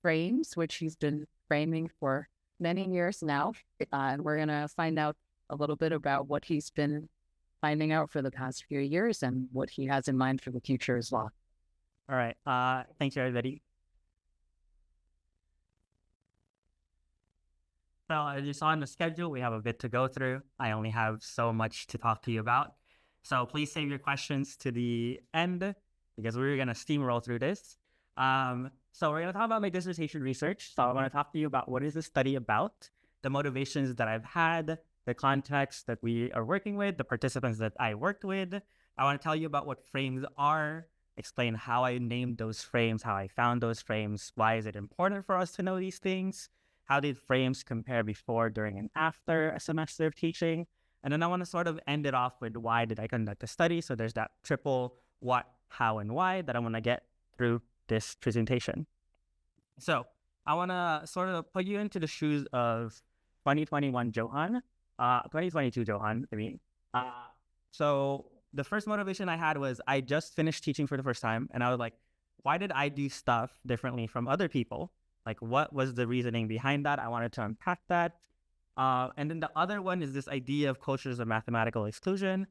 frames, which he's been framing for many years now. And we're going to find out a little bit about what he's been finding out for the past few years and what he has in mind for the future as well. All right. Thanks, everybody. So as you saw in the schedule, we have a bit to go through. I only have so much to talk to you about. So please save your questions to the end because we're going to steamroll through this. So we're going to talk about my dissertation research. So I want to talk to you about what is the study about, the motivations that I've had, the context that we are working with, the participants that I worked with. I want to tell you about what frames are, explain how I named those frames, how I found those frames, why is it important for us to know these things, how did frames compare before, during, and after a semester of teaching. And then I want to sort of end it off with why did I conduct the study. So there's that triple what, how, and why that I want to get through this presentation. So I want to sort of put you into the shoes of 2021 Johan, 2022 Johan, I mean. So the first motivation I had was I just finished teaching for the first time. And I was like, why did I do stuff differently from other people? Like, what was the reasoning behind that? I wanted to unpack that. And then the other one is this idea of cultures of mathematical exclusion.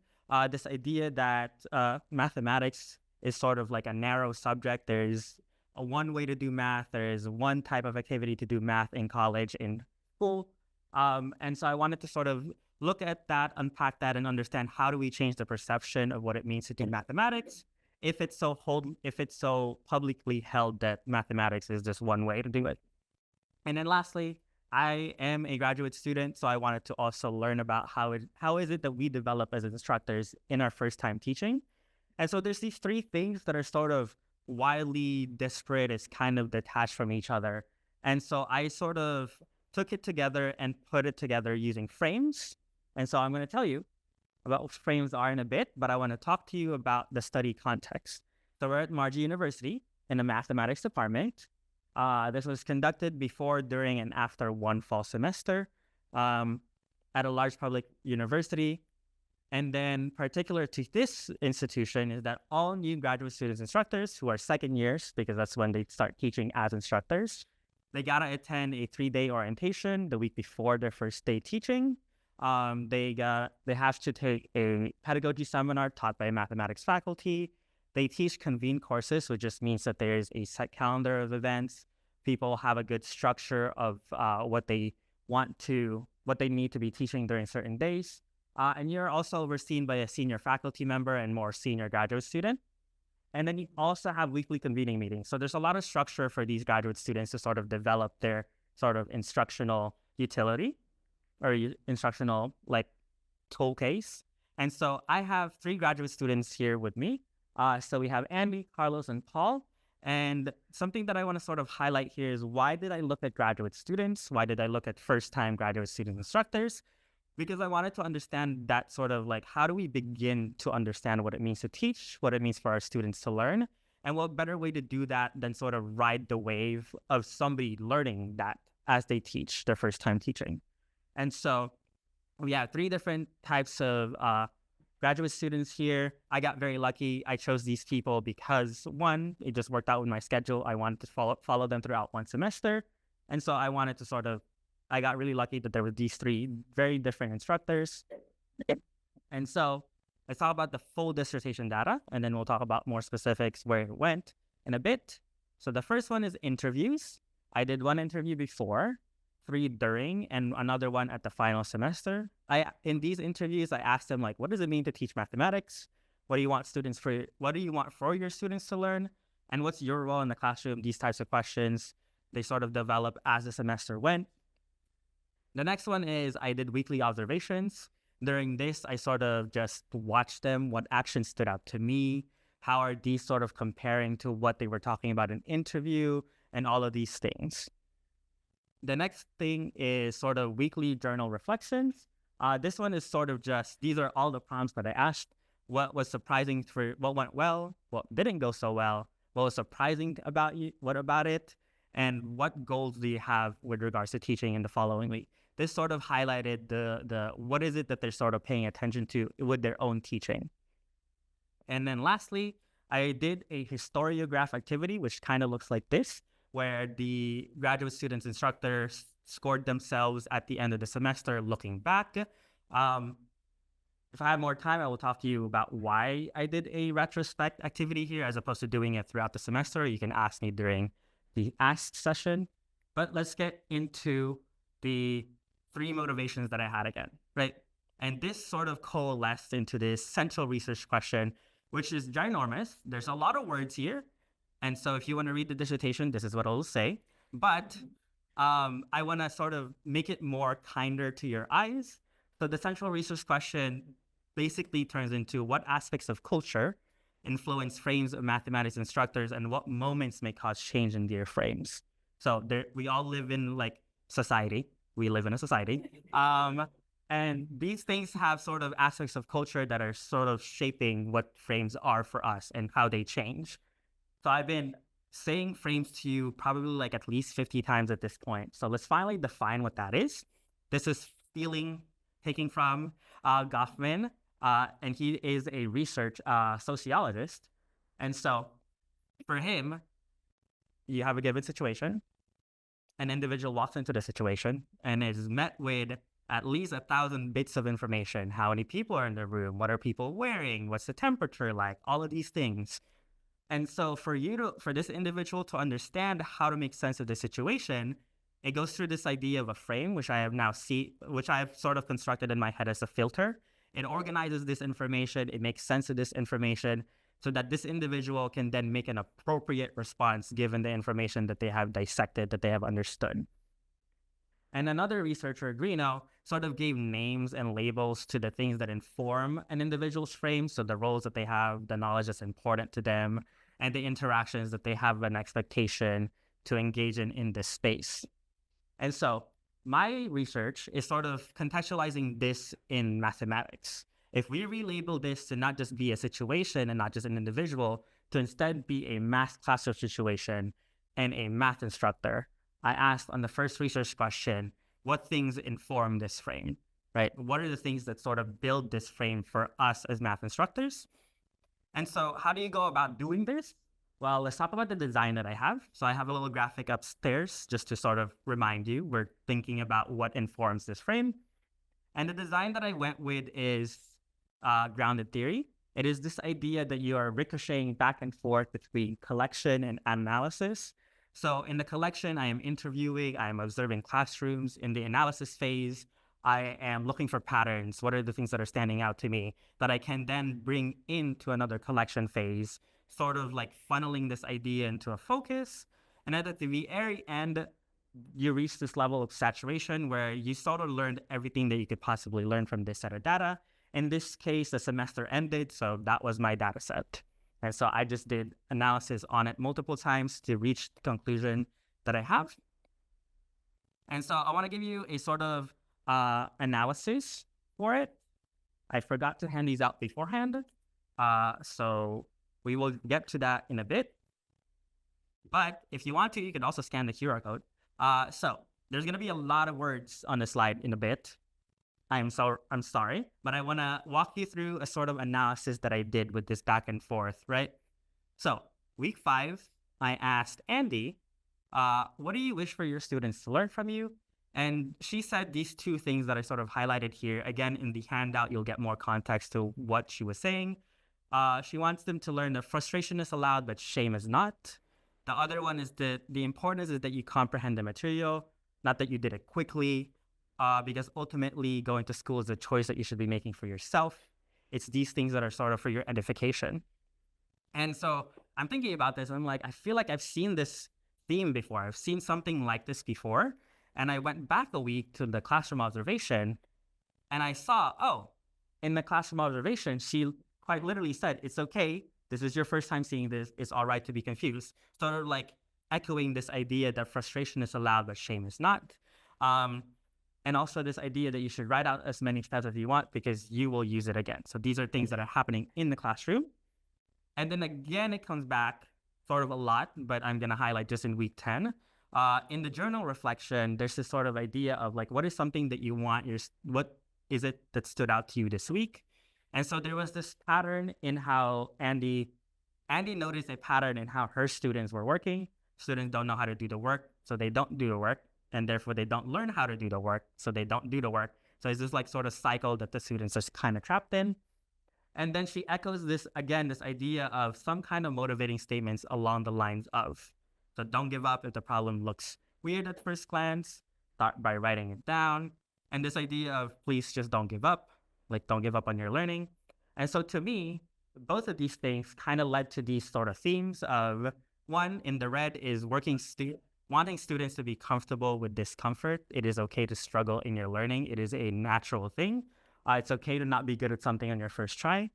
This idea that mathematics is sort of like a narrow subject. There's one way to do math. There's one type of activity to do math in college, in school. And so I wanted to sort of look at that, unpack that, and understand how do we change the perception of what it means to do mathematics if it's so publicly held that mathematics is just one way to do it. And then lastly, I am a graduate student, so I wanted to also learn about how is it that we develop as instructors in our first time teaching. And so there's these three things that are sort of wildly disparate, is kind of detached from each other. And so I sort of took it together and put it together using frames. And so I'm going to tell you about what frames are in a bit, but I want to talk to you about the study context. So we're at Margie University in the mathematics department. This was conducted before, during, and after one fall semester at a large public university. And then particular to this institution is that all new graduate students instructors who are second years, because that's when they start teaching as instructors, they got to attend a 3-day orientation the week before their first day teaching. They have to take a pedagogy seminar taught by a mathematics faculty. They teach convened courses, which just means that there is a set calendar of events. People have a good structure of what they need to be teaching during certain days. And you're also overseen by a senior faculty member and more senior graduate student. And then you also have weekly convening meetings. So there's a lot of structure for these graduate students to sort of develop their sort of instructional utility or instructional like tool case. And so I have 3 graduate students here with me. So we have Andy, Carlos, and Paul. And something that I want to sort of highlight here is, why did I look at graduate students? Why did I look at first-time graduate student instructors? Because I wanted to understand that sort of like, how do we begin to understand what it means to teach, what it means for our students to learn? And what better way to do that than sort of ride the wave of somebody learning that as they teach their first time teaching. And so we have 3 different types of graduate students here. I got very lucky. I chose these people because, one, it just worked out with my schedule. I wanted to follow them throughout one semester. And so I wanted to I got really lucky that there were these 3 very different instructors. And so let's talk about the full dissertation data, and then we'll talk about more specifics where it went in a bit. So the first one is interviews. I did 1 interview before, 3 during, and another one at the final semester. In these interviews, I asked them, like, what does it mean to teach mathematics? What do you want for your students to learn? And what's your role in the classroom? These types of questions, they sort of develop as the semester went. The next one is I did weekly observations. During this, I sort of just watched them, what actions stood out to me, how are these sort of comparing to what they were talking about in interview, and all of these things. The next thing is sort of weekly journal reflections. This one is sort of just, these are all the prompts that I asked. What was surprising what went well, what didn't go so well, what was surprising about you, what about it, and what goals do you have with regards to teaching in the following week. This sort of highlighted the what is it that they're sort of paying attention to with their own teaching. And then lastly, I did a historiograph activity, which kind of looks like this, where the graduate students instructors scored themselves at the end of the semester looking back. If I have more time, I will talk to you about why I did a retrospect activity here as opposed to doing it throughout the semester. You can ask me during the ask session. But let's get into the 3 motivations that I had again, right? And this sort of coalesced into this central research question, which is ginormous. There's a lot of words here. And so if you want to read the dissertation, this is what it'll say. But I want to sort of make it more kinder to your eyes. So the central research question basically turns into what aspects of culture influence frames of mathematics instructors and what moments may cause change in their frames. So we all live in like society. We live in a society. And these things have sort of aspects of culture that are sort of shaping what frames are for us and how they change. So I've been saying frames to you probably like at least 50 times at this point. So let's finally define what that is. This is taking from Goffman, and he is a research sociologist. And so for him, you have a given situation. An individual walks into the situation and is met with at least 1,000 bits of information. How many people are in the room? What are people wearing? What's the temperature like? All of these things. And so for this individual to understand how to make sense of the situation, it goes through this idea of a frame, which I have sort of constructed in my head as a filter. It organizes this information. It makes sense of this information so that this individual can then make an appropriate response given the information that they have dissected, that they have understood. And another researcher, Greeno, sort of gave names and labels to the things that inform an individual's frame. So the roles that they have, the knowledge that's important to them, and the interactions that they have an expectation to engage in this space. And so my research is sort of contextualizing this in mathematics. If we relabel this to not just be a situation and not just an individual, to instead be a math classroom situation and a math instructor, I asked on the first research question, what things inform this frame, right? What are the things that sort of build this frame for us as math instructors? And so how do you go about doing this? Well, let's talk about the design that I have. So I have a little graphic upstairs just to sort of remind you, we're thinking about what informs this frame. And the design that I went with is grounded theory. It is this idea that you are ricocheting back and forth between collection and analysis. So in the collection, I am interviewing, I am observing classrooms. In the analysis phase, I am looking for patterns. What are the things that are standing out to me that I can then bring into another collection phase, sort of like funneling this idea into a focus. And at the very end, you reach this level of saturation where you sort of learned everything that you could possibly learn from this set of data. In this case, the semester ended, so that was my data set. And so I just did analysis on it multiple times to reach the conclusion that I have. And so I want to give you a sort of analysis for it. I forgot to hand these out beforehand. So we will get to that in a bit. But if you want to, you can also scan the QR code. So there's going to be a lot of words on the slide in a bit. I'm sorry, but I want to walk you through a sort of analysis that I did with this back and forth, right? So week 5, I asked Andy, what do you wish for your students to learn from you? And she said these 2 things that I sort of highlighted here. Again, in the handout, you'll get more context to what she was saying. She wants them to learn that frustration is allowed, but shame is not. The other one is that the importance is that you comprehend the material, not that you did it quickly. Because ultimately going to school is a choice that you should be making for yourself. It's these things that are sort of for your edification. And so I'm thinking about this. And I'm like, I feel like I've seen this theme before. I've seen something like this before. And I went back a week to the classroom observation and I saw, in the classroom observation, she quite literally said, it's okay. This is your first time seeing this. It's all right to be confused. Sort of like echoing this idea that frustration is allowed, but shame is not. And also this idea that you should write out as many steps as you want because you will use it again. So these are things that are happening in the classroom. And then again, it comes back sort of a lot, but I'm going to highlight just in week 10. In the journal reflection, there's this sort of idea of like, what is something that you want, what is it that stood out to you this week? And so there was this pattern in how Andy noticed a pattern in how her students were working. Students don't know how to do the work, so they don't do the work. And therefore, they don't learn how to do the work, so they don't do the work. So it's this like sort of cycle that the students are kind of trapped in. And then she echoes this again, this idea of some kind of motivating statements along the lines of, so don't give up if the problem looks weird at first glance, start by writing it down. And this idea of please just don't give up, like don't give up on your learning. And so to me, both of these things kind of led to these sort of themes of one in the red is wanting students to be comfortable with discomfort. It is okay to struggle in your learning. It is a natural thing. It's okay to not be good at something on your first try.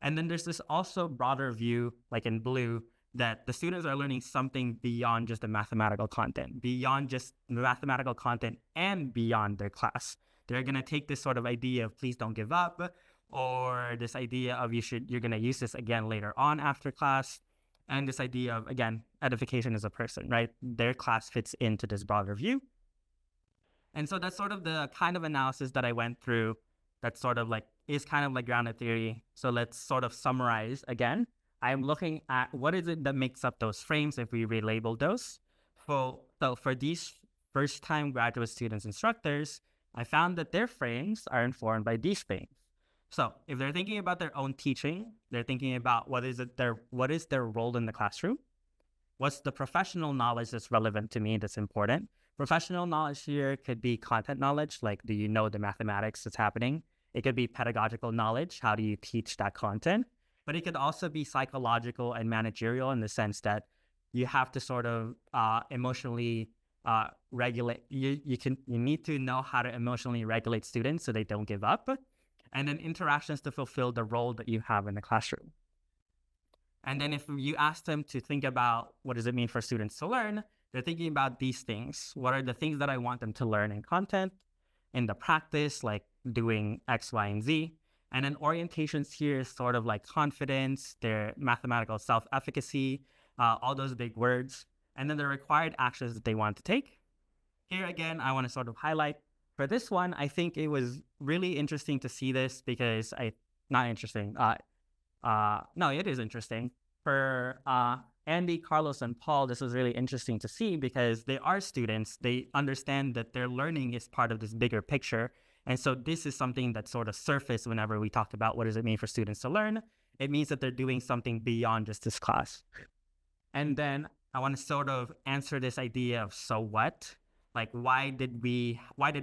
And then there's this also broader view, like in blue, that the students are learning something beyond just the mathematical content, beyond just the mathematical content and beyond their class. They're going to take this sort of idea of please don't give up, or this idea of you're going to use this again later on after class. And this idea of, again, edification as a person, right? Their class fits into this broader view. And so that's sort of the kind of analysis that I went through that sort of like is kind of like grounded theory. So let's sort of summarize again. I'm looking at what is it that makes up those frames if we relabel those. So for these first-time graduate students, instructors, I found that their frames are informed by these things. So if they're thinking about their own teaching, they're thinking about what is their role in the classroom? What's the professional knowledge that's relevant to me that's important? Professional knowledge here could be content knowledge, like do you know the mathematics that's happening? It could be pedagogical knowledge, how do you teach that content? But it could also be psychological and managerial in the sense that you have to sort of emotionally regulate. You need to know how to emotionally regulate students so they don't give up. And then interactions to fulfill the role that you have in the classroom. And then if you ask them to think about what does it mean for students to learn, they're thinking about these things. What are the things that I want them to learn in content, in the practice, like doing X, Y, and Z? And then orientations here is sort of like confidence, their mathematical self-efficacy, all those big words. And then the required actions that they want to take. Here again, I want to sort of highlight. For this one, I think it was really interesting to see this because not interesting. No, it is interesting. For Andy, Carlos, and Paul, this was really interesting to see because they are students. They understand that their learning is part of this bigger picture. And so this is something that sort of surfaced whenever we talked about what does it mean for students to learn. It means that they're doing something beyond just this class. And then I want to sort of answer this idea of so what? Like, why did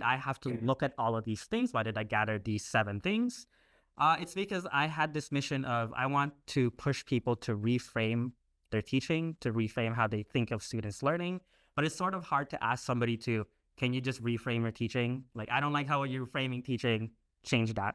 I have to look at all of these things? Why did I gather these 7 things? It's because I had this mission of I want to push people to reframe their teaching, to reframe how they think of students learning. But it's sort of hard to ask somebody to, can you just reframe your teaching? Like, I don't like how you're framing teaching, change that.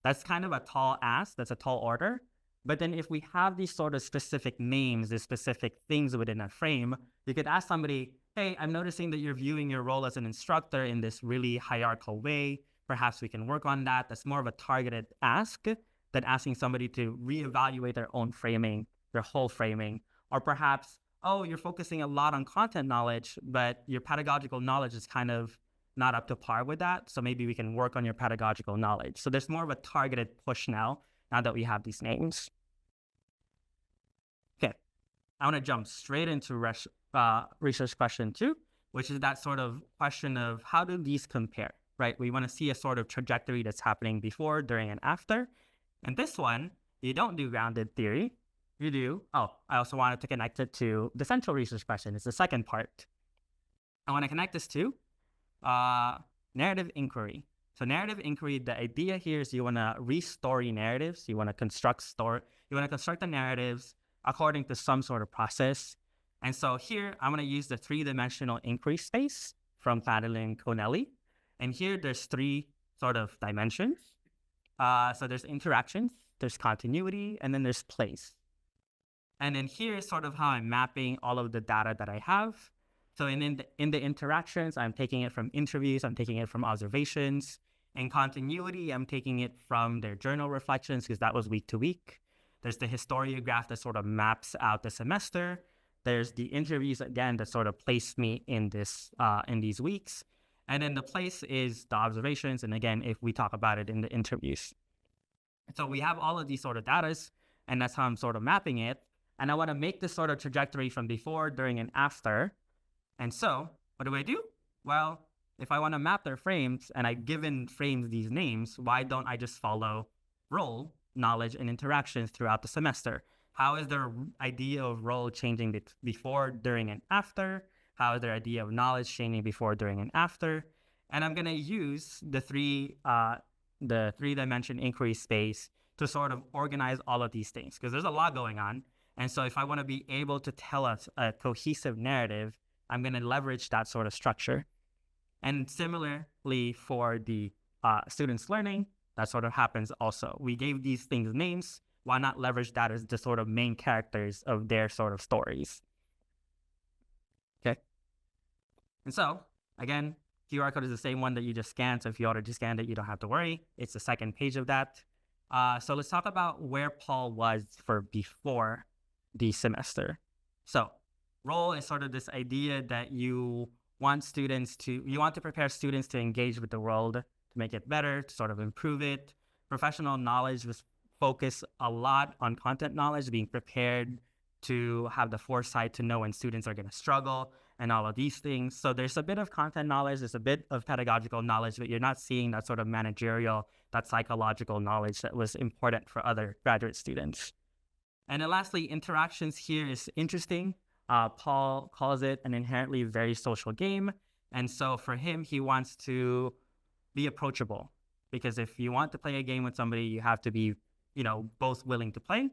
That's kind of a tall ask, that's a tall order. But then if we have these sort of specific names, these specific things within a frame, you could ask somebody, hey, I'm noticing that you're viewing your role as an instructor in this really hierarchical way. Perhaps we can work on that. That's more of a targeted ask than asking somebody to reevaluate their own framing, their whole framing. Or perhaps, oh, you're focusing a lot on content knowledge, but your pedagogical knowledge is kind of not up to par with that. So maybe we can work on your pedagogical knowledge. So there's more of a targeted push now that we have these names. Okay, I want to jump straight into research question 2, which is that sort of question of how do these compare, right? We want to see a sort of trajectory that's happening before, during, and after. And this one, you don't do grounded theory. You do. Oh, I also wanted to connect it to the central research question. It's the second part. I want to connect this to narrative inquiry. So narrative inquiry, the idea here is you want to re-story narratives. You want to construct the narratives according to some sort of process. And so here, I'm going to use the 3-dimensional inquiry space from Fadley and Connelly. And here, there's 3 sort of dimensions. So there's interactions, there's continuity, and then there's place. And then here's sort of how I'm mapping all of the data that I have. So in the interactions, I'm taking it from interviews, I'm taking it from observations. In continuity, I'm taking it from their journal reflections because that was week to week. There's the historiograph that sort of maps out the semester. There's the interviews, again, that sort of place me in these weeks. And then the place is the observations. And again, if we talk about it in the interviews. So we have all of these sort of data, and that's how I'm sort of mapping it. And I want to make this sort of trajectory from before, during, and after. And so what do? Well, if I want to map their frames and I've given frames these names, why don't I just follow role, knowledge, and interactions throughout the semester? How is their idea of role changing before, during, and after? How is their idea of knowledge changing before, during, and after? And I'm going to use the three-dimension inquiry space to sort of organize all of these things, because there's a lot going on. And so if I want to be able to tell us a cohesive narrative, I'm going to leverage that sort of structure. And similarly for the students learning, that sort of happens also. We gave these things names. Why not leverage that as the sort of main characters of their sort of stories? Okay. And so, again, QR code is the same one that you just scanned. So if you already scanned it, you don't have to worry. It's the second page of that. So let's talk about where Paul was for before the semester. So role is sort of this idea that you want to prepare students to engage with the world, to make it better, to sort of improve it. Professional knowledge was focused a lot on content knowledge, being prepared to have the foresight to know when students are going to struggle and all of these things. So there's a bit of content knowledge, there's a bit of pedagogical knowledge, but you're not seeing that sort of managerial, that psychological knowledge that was important for other graduate students. And then lastly, interactions here is interesting. Paul calls it an inherently very social game. And so for him, he wants to be approachable, because if you want to play a game with somebody, you have to be, both willing to play.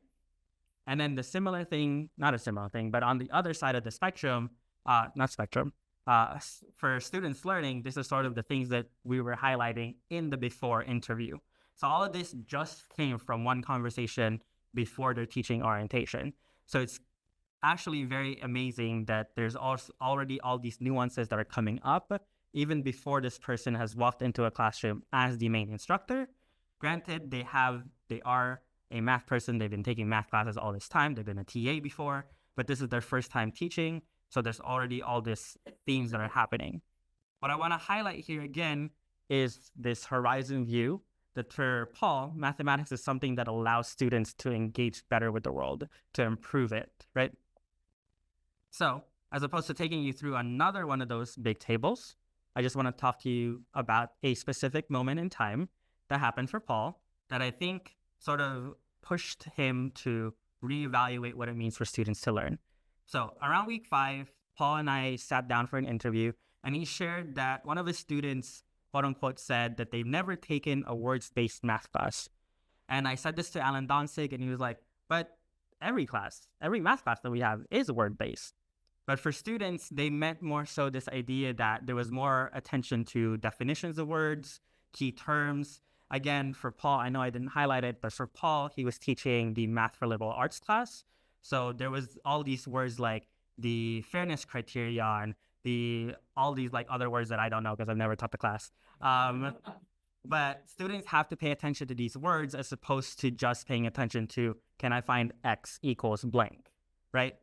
And then the similar thing, not a similar thing, but on the other side of the spectrum, for students learning, this is sort of the things that we were highlighting in the before interview. So all of this just came from one conversation before their teaching orientation. So it's actually very amazing that there's also already all these nuances that are coming up even before this person has walked into a classroom as the main instructor. Granted, they are a math person. They've been taking math classes all this time. They've been a TA before, but this is their first time teaching. So there's already all these themes that are happening. What I want to highlight here again is this horizon view, that for Paul, mathematics is something that allows students to engage better with the world, to improve it, right? So as opposed to taking you through another one of those big tables, I just want to talk to you about a specific moment in time that happened for Paul that I think sort of pushed him to reevaluate what it means for students to learn. So around week 5, Paul and I sat down for an interview, and he shared that one of his students, quote unquote, said that they've never taken a words-based math class. And I said this to Alan Donsig, and he was like, but every math class that we have is word-based. But for students, they meant more so this idea that there was more attention to definitions of words, key terms. Again, for Paul, I know I didn't highlight it, but for Paul, he was teaching the Math for Liberal Arts class. So there was all these words like the fairness criterion, all these like other words that I don't know because I've never taught the class. But students have to pay attention to these words as opposed to just paying attention to, can I find X equals blank, right?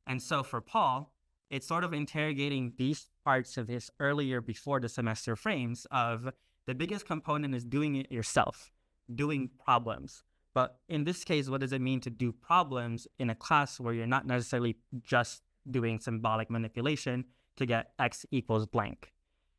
And so for Paul, it's sort of interrogating these parts of his earlier before the semester frames of the biggest component is doing it yourself, doing problems. But in this case, what does it mean to do problems in a class where you're not necessarily just doing symbolic manipulation to get X equals blank?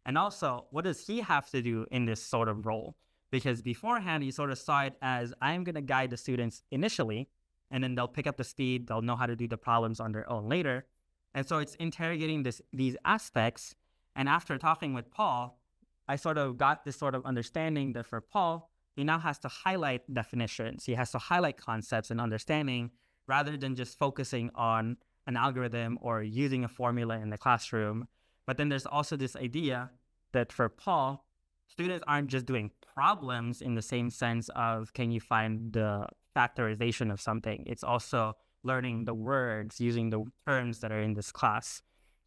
And also, what does he have to do in this sort of role? Because beforehand, he sort of saw it as, I'm going to guide the students initially, and then they'll pick up the speed, they'll know how to do the problems on their own later. And so it's interrogating these aspects. And after talking with Paul, I sort of got this sort of understanding that for Paul, he now has to highlight definitions. He has to highlight concepts and understanding rather than just focusing on an algorithm or using a formula in the classroom. But then there's also this idea that for Paul, students aren't just doing problems in the same sense of, can you find the factorization of something? It's also learning the words, using the terms that are in this class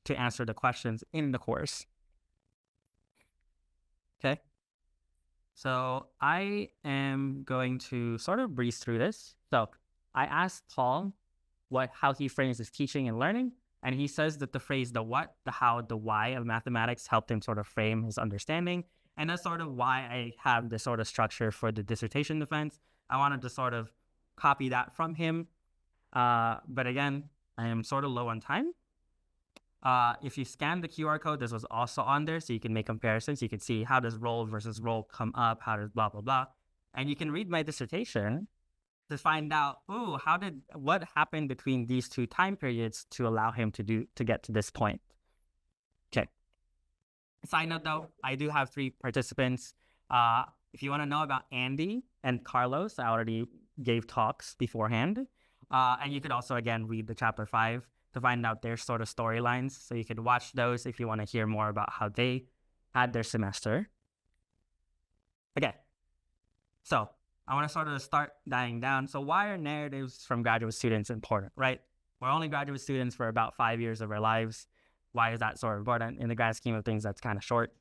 to answer the questions in the course. Okay. So I am going to sort of breeze through this. So I asked Paul how he frames his teaching and learning, and he says that the phrase, the what, the how, the why of mathematics helped him sort of frame his understanding. And that's sort of why I have this sort of structure for the dissertation defense. I wanted to sort of copy that from him. But again, I am sort of low on time. If you scan the QR code, this was also on there, so you can make comparisons. You can see how does role versus role come up, how does blah, blah, blah. And you can read my dissertation to find out, what happened between these two time periods to allow him to get to this point. Okay. Side note though, I do have 3 participants. If you want to know about Andy and Carlos, I already gave talks beforehand. And you could also, again, read the chapter 5 to find out their sort of storylines. So you could watch those if you want to hear more about how they had their semester. Okay. So I want to sort of start dying down. So why are narratives from graduate students important, right? We're only graduate students for about 5 years of our lives. Why is that sort of important? In the grand scheme of things, that's kind of short.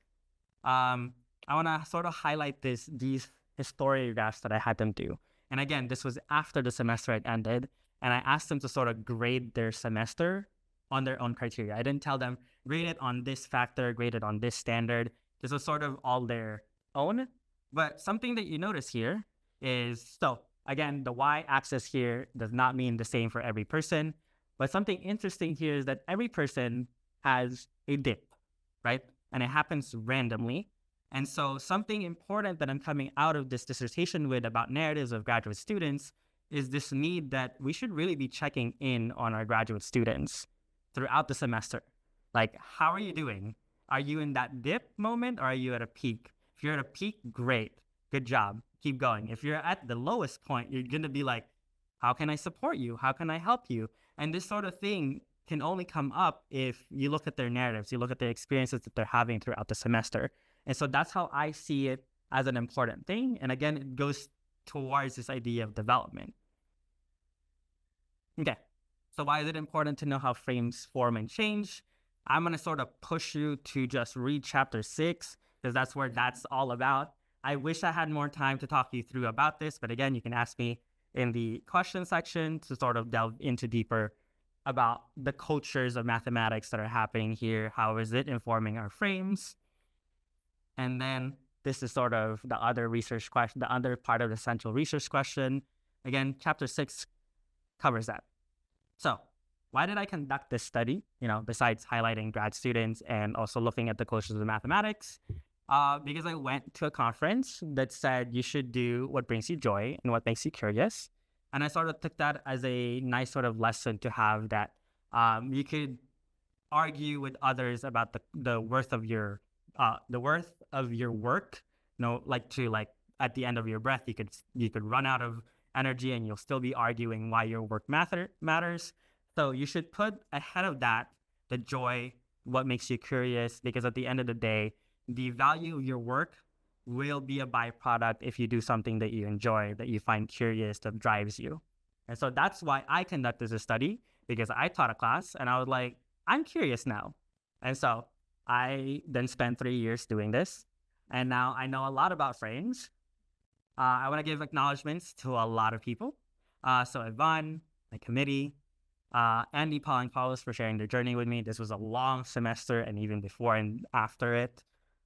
I want to sort of highlight these historiographs that I had them do. And again, this was after the semester had ended, and I asked them to sort of grade their semester on their own criteria. I didn't tell them, grade it on this factor, grade it on this standard. This was sort of all their own. But something that you notice here is, so again, the y-axis here does not mean the same for every person. But something interesting here is that every person has a dip, right? And it happens randomly. And so something important that I'm coming out of this dissertation with about narratives of graduate students is this need that we should really be checking in on our graduate students throughout the semester. Like, how are you doing? Are you in that dip moment or are you at a peak? If you're at a peak, great. Good job. Keep going. If you're at the lowest point, you're going to be like, how can I support you? How can I help you? And this sort of thing can only come up if you look at their narratives, you look at the experiences that they're having throughout the semester. And so that's how I see it as an important thing. And again, it goes towards this idea of development. Okay, so why is it important to know how frames form and change? I'm going to sort of push you to just read chapter 6, because that's where that's all about. I wish I had more time to talk you through about this, but again, you can ask me in the question section to sort of delve into deeper about the cultures of mathematics that are happening here. How is it informing our frames? And then this is sort of the other research question, the other part of the central research question. Again, chapter 6 covers that. So why did I conduct this study? Besides highlighting grad students and also looking at the cultures of mathematics, because I went to a conference that said you should do what brings you joy and what makes you curious. And I sort of took that as a nice sort of lesson to have, that you could argue with others about the worth of your work. Like at the end of your breath, you could run out of energy and you'll still be arguing why your work matters. So you should put ahead of that the joy, what makes you curious, because at the end of the day, the value of your work will be a byproduct if you do something that you enjoy, that you find curious, that drives you. And so that's why I conducted this study, because I taught a class and I was like, I'm curious now. And so I then spent 3 years doing this. And now I know a lot about frames. I want to give acknowledgements to a lot of people. So Yvonne, my committee, Andy, Paul, and Carlos for sharing their journey with me. This was a long semester, and even before and after it.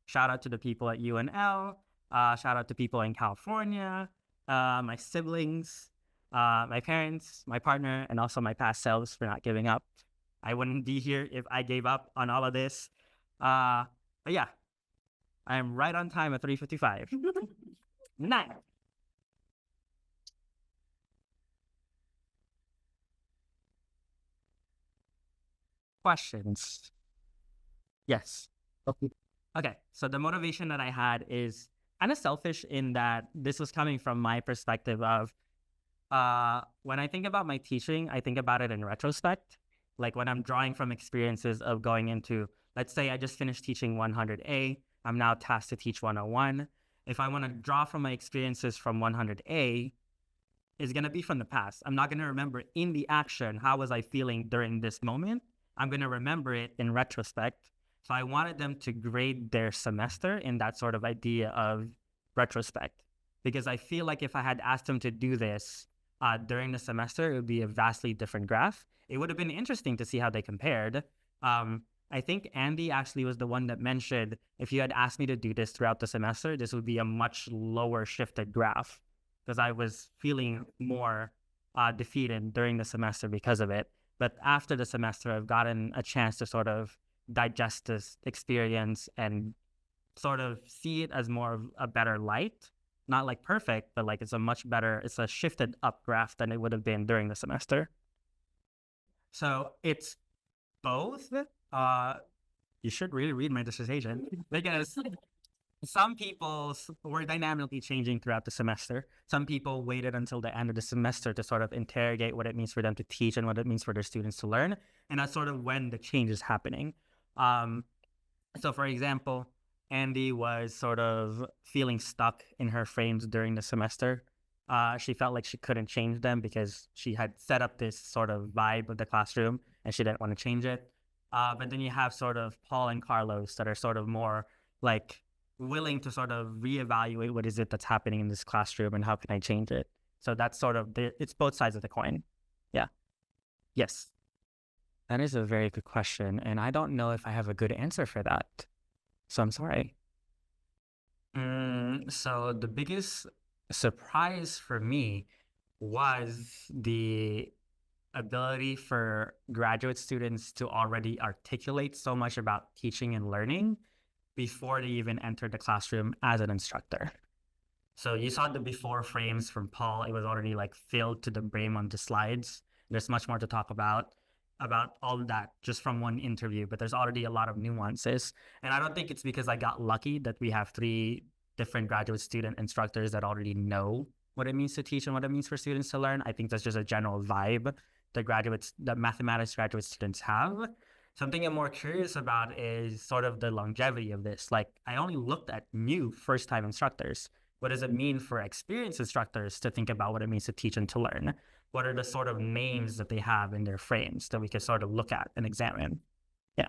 Shout out to the people at UNL. Shout out to people in California, my siblings, my parents, my partner, and also my past selves for not giving up. I wouldn't be here if I gave up on all of this. But yeah, I am right on time at 3:55. 9. Questions? Yes. Okay, so the motivation that I had is kind of selfish in that this was coming from my perspective of when I think about my teaching, I think about it in retrospect. Like when I'm drawing from experiences of going into, let's say I just finished teaching 100A, I'm now tasked to teach 101. If I want to draw from my experiences from 100A, it's going to be from the past. I'm not going to remember in the action, how was I feeling during this moment? I'm going to remember it in retrospect. So I wanted them to grade their semester in that sort of idea of retrospect, because I feel like if I had asked them to do this during the semester, it would be a vastly different graph. It would have been interesting to see how they compared. I think Andy actually was the one that mentioned, if you had asked me to do this throughout the semester, this would be a much lower shifted graph, because I was feeling more defeated during the semester because of it. But after the semester, I've gotten a chance to sort of digest this experience and sort of see it as more of a better light. Not like perfect, but like it's a shifted up graph than it would have been during the semester. So it's both. You should really read my dissertation because some people were dynamically changing throughout the semester. Some people waited until the end of the semester to sort of interrogate what it means for them to teach and what it means for their students to learn. And that's sort of when the change is happening. So for example, Andy was sort of feeling stuck in her frames during the semester. She felt like she couldn't change them because she had set up this sort of vibe of the classroom and she didn't want to change it. But then you have sort of Paul and Carlos that are sort of more like willing to sort of reevaluate what is it that's happening in this classroom and how can I change it. So that's sort of it's both sides of the coin. Yeah. Yes. That is a very good question. And I don't know if I have a good answer for that. So I'm sorry. So the biggest surprise for me was the ability for graduate students to already articulate so much about teaching and learning before they even enter the classroom as an instructor. So you saw the before frames from Paul. It was already like filled to the brim on the slides. There's much more to talk about all of that just from one interview, but there's already a lot of nuances. And I don't think it's because I got lucky that we have 3 different graduate student instructors that already know what it means to teach and what it means for students to learn. I think that's just a general vibe that mathematics graduate students have. Something I'm more curious about is sort of the longevity of this. Like, I only looked at new first-time instructors. What does it mean for experienced instructors to think about what it means to teach and to learn? What are the sort of names that they have in their frames that we could sort of look at and examine? Yeah.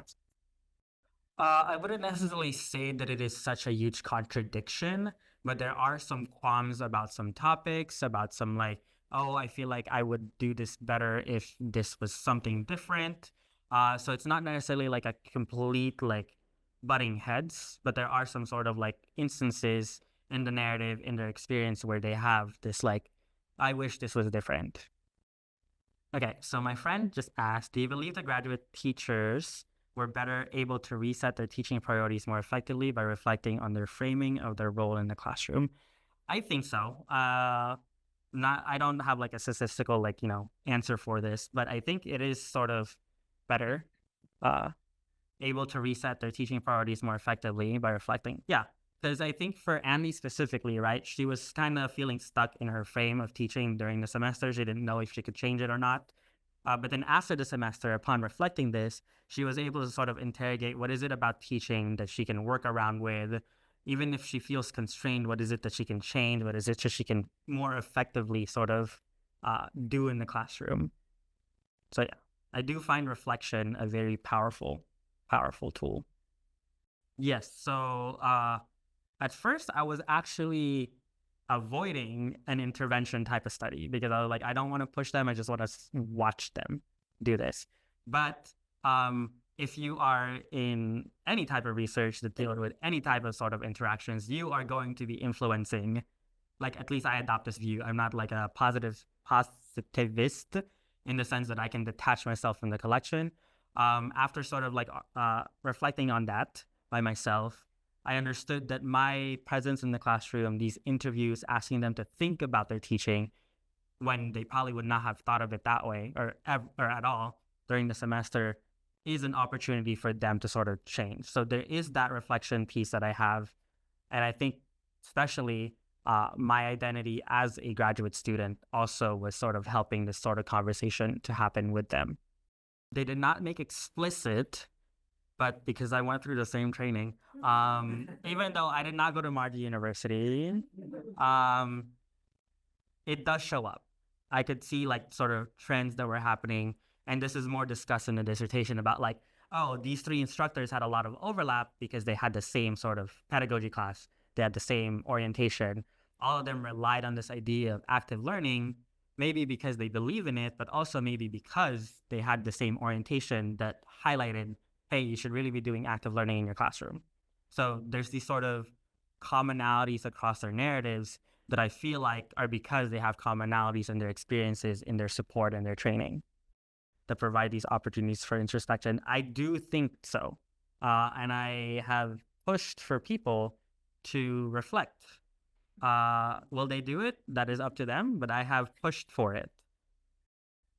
I wouldn't necessarily say that it is such a huge contradiction, but there are some qualms about some topics, about some like, oh, I feel like I would do this better if this was something different. So it's not necessarily like a complete like butting heads, but there are some sort of like instances in the narrative, in their experience where they have this like, I wish this was different. Okay, so my friend just asked, do you believe that graduate teachers were better able to reset their teaching priorities more effectively by reflecting on their framing of their role in the classroom? I think so. I don't have like a statistical like, answer for this, but I think it is sort of better able to reset their teaching priorities more effectively by reflecting. Yeah, because I think for Andy specifically, right, she was kind of feeling stuck in her frame of teaching during the semester. She didn't know if she could change it or not. But then after the semester, upon reflecting this, she was able to sort of interrogate what is it about teaching that she can work around with. Even if she feels constrained, what is it that she can change? What is it that she can more effectively sort of do in the classroom? So yeah, I do find reflection a very powerful tool. Yes. So at first, I was actually avoiding an intervention type of study because I was like, I don't want to push them. I just want to watch them do this. But if you are in any type of research that deals with any type of sort of interactions, you are going to be influencing, like at least I adopt this view. I'm not like a positivist in the sense that I can detach myself from the collection. After sort of like reflecting on that by myself, I understood that my presence in the classroom, these interviews, asking them to think about their teaching when they probably would not have thought of it that way or at all during the semester, is an opportunity for them to sort of change. So there is that reflection piece that I have. And I think especially my identity as a graduate student also was sort of helping this sort of conversation to happen with them. They did not make explicit, but because I went through the same training, even though I did not go to Mardi University, it does show up. I could see like sort of trends that were happening. And this is more discussed in the dissertation about like, oh, these 3 instructors had a lot of overlap because they had the same sort of pedagogy class. They had the same orientation. All of them relied on this idea of active learning, maybe because they believe in it, but also maybe because they had the same orientation that highlighted, hey, you should really be doing active learning in your classroom. So there's these sort of commonalities across their narratives that I feel like are because they have commonalities in their experiences, in their support, and their training that provide these opportunities for introspection. I do think so. And I have pushed for people to reflect. Will they do it? That is up to them, but I have pushed for it.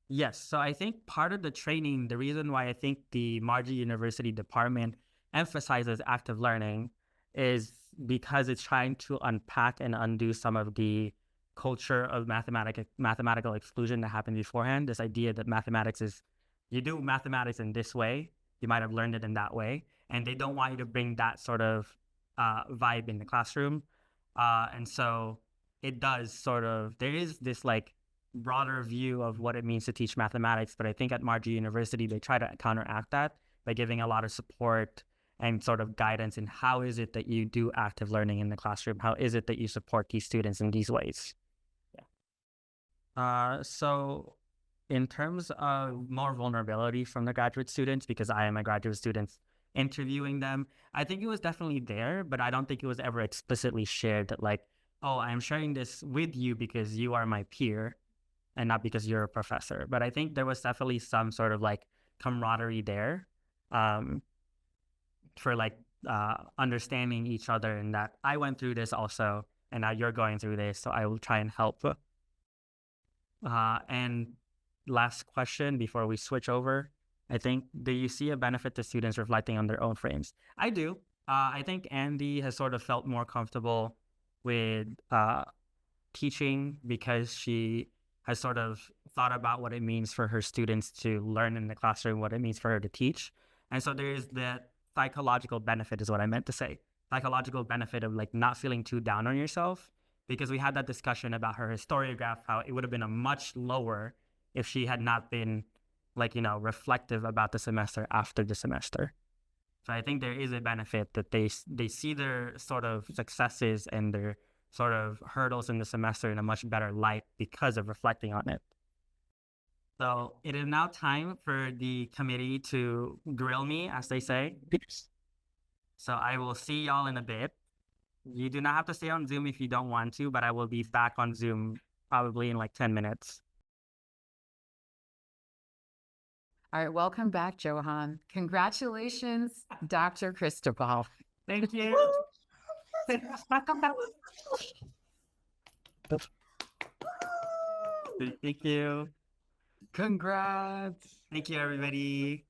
Yes, so I think part of the training, the reason why I think the Margie University department emphasizes active learning is because it's trying to unpack and undo some of the culture of mathematical exclusion that happened beforehand. This idea that mathematics is, you do mathematics in this way, you might have learned it in that way, and they don't want you to bring that sort of vibe in the classroom. And so it does sort of, there is this like broader view of what it means to teach mathematics, but I think at Margie University, they try to counteract that by giving a lot of support and sort of guidance in how is it that you do active learning in the classroom? How is it that you support these students in these ways? Yeah. So in terms of more vulnerability from the graduate students, because I am a graduate student interviewing them, I think it was definitely there, but I don't think it was ever explicitly shared that like, oh, I'm sharing this with you because you are my peer and not because you're a professor. But I think there was definitely some sort of like camaraderie there for like understanding each other, and that I went through this also, and now you're going through this, so I will try and help. And last question before we switch over, I think, do you see a benefit to students reflecting on their own frames? I do. I think Andy has sort of felt more comfortable with teaching because she has sort of thought about what it means for her students to learn in the classroom, what it means for her to teach. And so there is that psychological benefit is what I meant to say. Psychological benefit of like not feeling too down on yourself, because we had that discussion about her historiograph, how it would have been a much lower if she had not been like, you know, reflective about the semester after the semester. So I think there is a benefit that they see their sort of successes and their sort of hurdles in the semester in a much better light because of reflecting on it. So it is now time for the committee to grill me, as they say. So I will see y'all in a bit. You do not have to stay on Zoom if you don't want to, but I will be back on Zoom probably in like 10 minutes. All right, welcome back, Johan. Congratulations, Dr. Cristobal. Thank you. Thank you. Congrats. Thank you, everybody.